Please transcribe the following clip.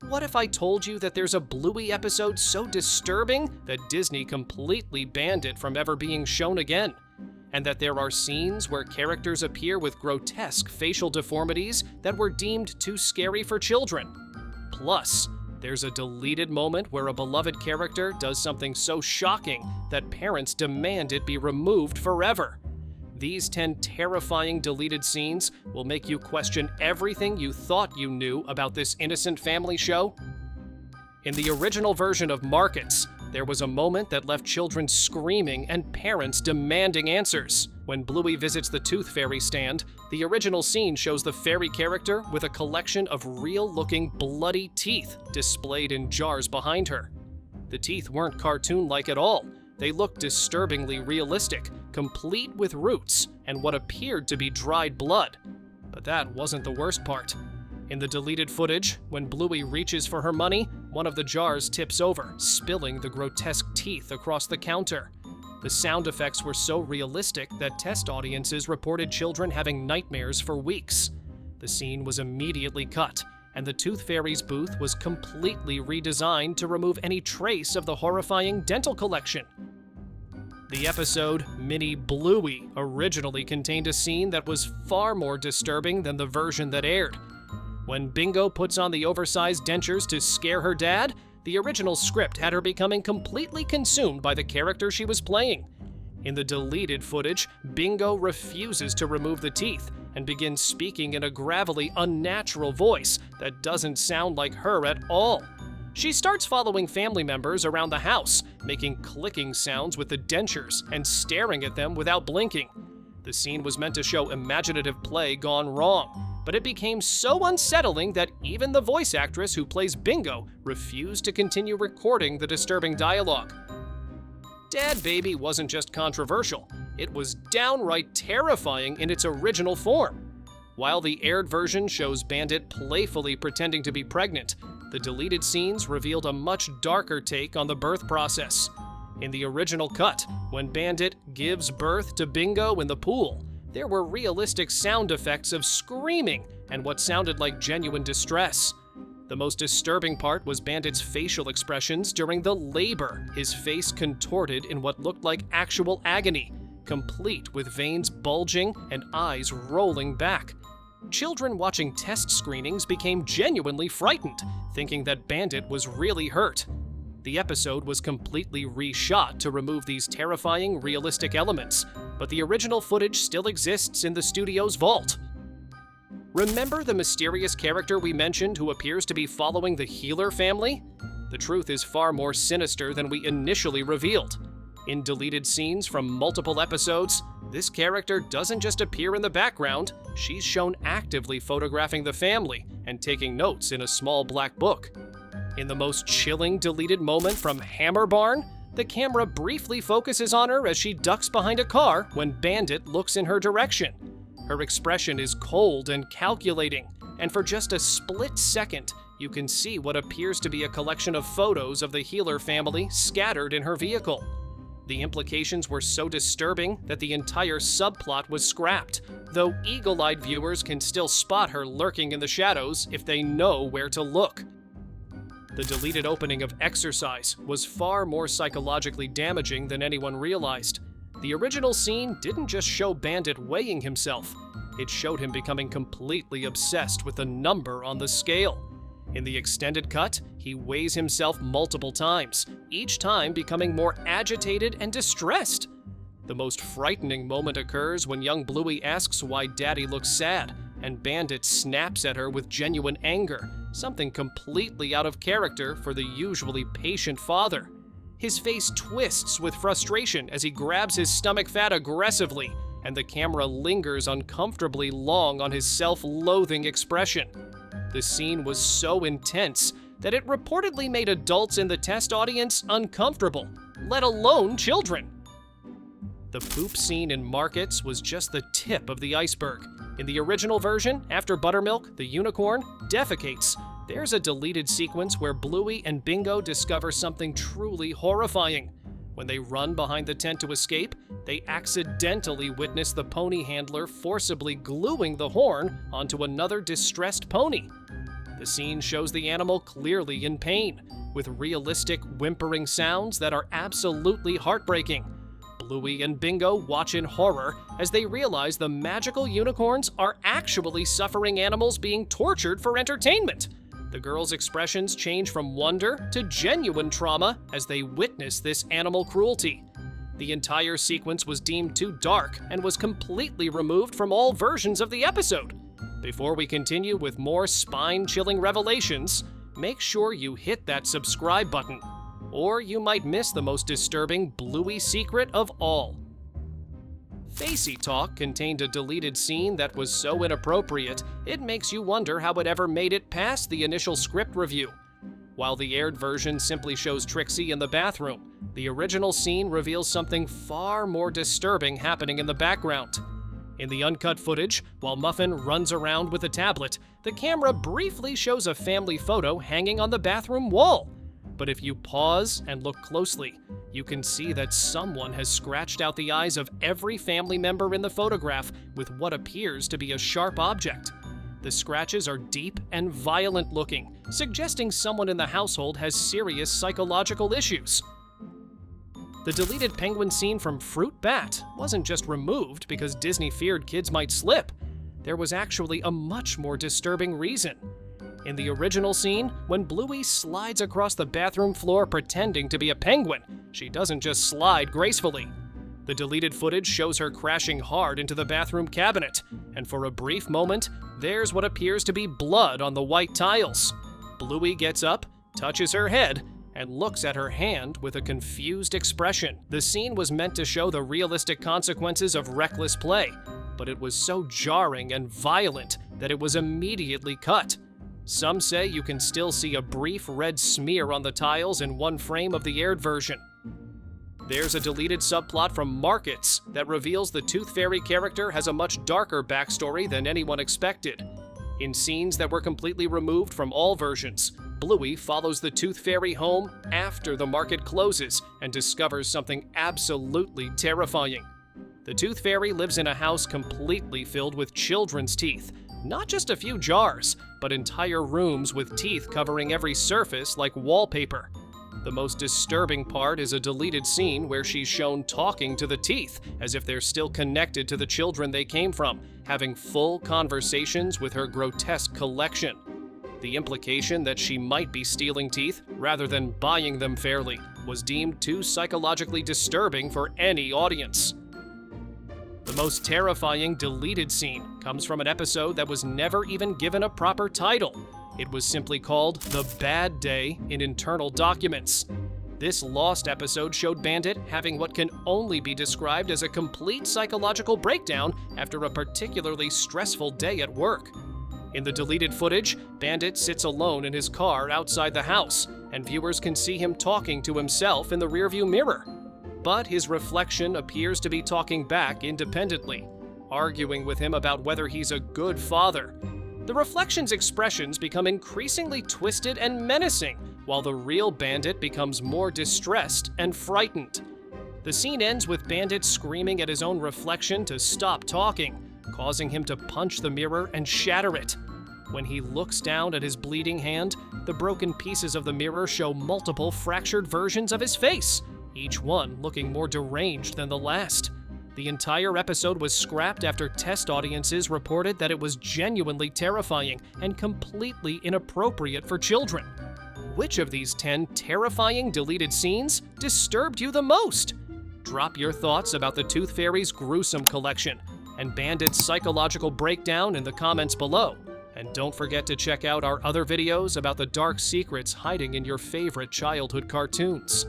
What if I told you that there's a Bluey episode so disturbing that Disney completely banned it from ever being shown again? And that there are scenes where characters appear with grotesque facial deformities that were deemed too scary for children? Plus, there's a deleted moment where a beloved character does something so shocking that parents demand it be removed forever. These 10 terrifying deleted scenes will make you question everything you thought you knew about this innocent family show. In the original version of Markets, there was a moment that left children screaming and parents demanding answers. When Bluey visits the Tooth Fairy stand, the original scene shows the fairy character with a collection of real-looking bloody teeth displayed in jars behind her. The teeth weren't cartoon-like at all. They looked disturbingly realistic, complete with roots and what appeared to be dried blood. But that wasn't the worst part. In the deleted footage, when Bluey reaches for her money, one of the jars tips over, spilling the grotesque teeth across the counter. The sound effects were so realistic that test audiences reported children having nightmares for weeks. The scene was immediately cut, and the Tooth Fairy's booth was completely redesigned to remove any trace of the horrifying dental collection. The episode Mini Bluey originally contained a scene that was far more disturbing than the version that aired. When Bingo puts on the oversized dentures to scare her dad, the original script had her becoming completely consumed by the character she was playing. In the deleted footage, Bingo refuses to remove the teeth and begins speaking in a gravelly, unnatural voice that doesn't sound like her at all. She starts following family members around the house, making clicking sounds with the dentures and staring at them without blinking. The scene was meant to show imaginative play gone wrong, but it became so unsettling that even the voice actress who plays Bingo refused to continue recording the disturbing dialogue. Dad Baby wasn't just controversial, it was downright terrifying in its original form. While the aired version shows Bandit playfully pretending to be pregnant, the deleted scenes revealed a much darker take on the birth process. In the original cut, when Bandit gives birth to Bingo in the pool, there were realistic sound effects of screaming and what sounded like genuine distress. The most disturbing part was Bandit's facial expressions during the labor, his face contorted in what looked like actual agony, complete with veins bulging and eyes rolling back. Children watching test screenings became genuinely frightened, thinking that Bandit was really hurt. The episode was completely reshot to remove these terrifying, realistic elements, but the original footage still exists in the studio's vault. Remember the mysterious character we mentioned who appears to be following the Healer family? The truth is far more sinister than we initially revealed. In deleted scenes from multiple episodes, this character doesn't just appear in the background, she's shown actively photographing the family and taking notes in a small black book. In the most chilling deleted moment from Hammer Barn, the camera briefly focuses on her as she ducks behind a car when Bandit looks in her direction. Her expression is cold and calculating, and for just a split second, you can see what appears to be a collection of photos of the Healer family scattered in her vehicle. The implications were so disturbing that the entire subplot was scrapped, though eagle-eyed viewers can still spot her lurking in the shadows if they know where to look. The deleted opening of Exercise was far more psychologically damaging than anyone realized. The original scene didn't just show Bandit weighing himself, it showed him becoming completely obsessed with the number on the scale. In the extended cut, he weighs himself multiple times, each time becoming more agitated and distressed. The most frightening moment occurs when young Bluey asks why Daddy looks sad, and Bandit snaps at her with genuine anger, something completely out of character for the usually patient father. His face twists with frustration as he grabs his stomach fat aggressively, and the camera lingers uncomfortably long on his self-loathing expression. The scene was so intense that it reportedly made adults in the test audience uncomfortable, let alone children. The poop scene in Markets was just the tip of the iceberg. In the original version, after Buttermilk, the unicorn, defecates, there's a deleted sequence where Bluey and Bingo discover something truly horrifying. When they run behind the tent to escape, they accidentally witness the pony handler forcibly gluing the horn onto another distressed pony. The The scene shows the animal clearly in pain, with realistic whimpering sounds that are absolutely heartbreaking. Bluey and Bingo watch in horror as they realize the magical unicorns are actually suffering animals being tortured for entertainment. The girls' expressions change from wonder to genuine trauma as they witness this animal cruelty. The entire sequence was deemed too dark and was completely removed from all versions of the episode. Before we continue with more spine-chilling revelations, make sure you hit that subscribe button, or you might miss the most disturbing Bluey secret of all. Facey Talk contained a deleted scene that was so inappropriate, it makes you wonder how it ever made it past the initial script review. While the aired version simply shows Trixie in the bathroom, the original scene reveals something far more disturbing happening in the background. In the uncut footage, while Muffin runs around with a tablet, the camera briefly shows a family photo hanging on the bathroom wall. But if you pause and look closely, you can see that someone has scratched out the eyes of every family member in the photograph with what appears to be a sharp object. The scratches are deep and violent looking, suggesting someone in the household has serious psychological issues. The deleted penguin scene from Fruit Bat wasn't just removed because Disney feared kids might slip. There was actually a much more disturbing reason. In the original scene, when Bluey slides across the bathroom floor pretending to be a penguin, she doesn't just slide gracefully. The deleted footage shows her crashing hard into the bathroom cabinet, and for a brief moment, there's what appears to be blood on the white tiles. Bluey gets up, touches her head, and looks at her hand with a confused expression. The scene was meant to show the realistic consequences of reckless play, but it was so jarring and violent that it was immediately cut. Some say you can still see a brief red smear on the tiles in one frame of the aired version. There's a deleted subplot from Markets that reveals the Tooth Fairy character has a much darker backstory than anyone expected. In scenes that were completely removed from all versions, Bluey follows the Tooth Fairy home after the market closes and discovers something absolutely terrifying. The Tooth Fairy lives in a house completely filled with children's teeth, not just a few jars, but entire rooms with teeth covering every surface like wallpaper. The most disturbing part is a deleted scene where she's shown talking to the teeth as if they're still connected to the children they came from, having full conversations with her grotesque collection. The implication that she might be stealing teeth rather than buying them fairly was deemed too psychologically disturbing for any audience. The most terrifying deleted scene comes from an episode that was never even given a proper title. It was simply called The Bad Day in internal documents. This lost episode showed Bandit having what can only be described as a complete psychological breakdown after a particularly stressful day at work. In the deleted footage, Bandit sits alone in his car outside the house, and viewers can see him talking to himself in the rearview mirror. But his reflection appears to be talking back independently, arguing with him about whether he's a good father. The reflection's expressions become increasingly twisted and menacing, while the real Bandit becomes more distressed and frightened. The scene ends with Bandit screaming at his own reflection to stop talking, causing him to punch the mirror and shatter it. When he looks down at his bleeding hand, the broken pieces of the mirror show multiple fractured versions of his face, each one looking more deranged than the last. The entire episode was scrapped after test audiences reported that it was genuinely terrifying and completely inappropriate for children. Which of these 10 terrifying deleted scenes disturbed you the most? Drop your thoughts about the Tooth Fairy's gruesome collection and Bandit's psychological breakdown in the comments below. And don't forget to check out our other videos about the dark secrets hiding in your favorite childhood cartoons.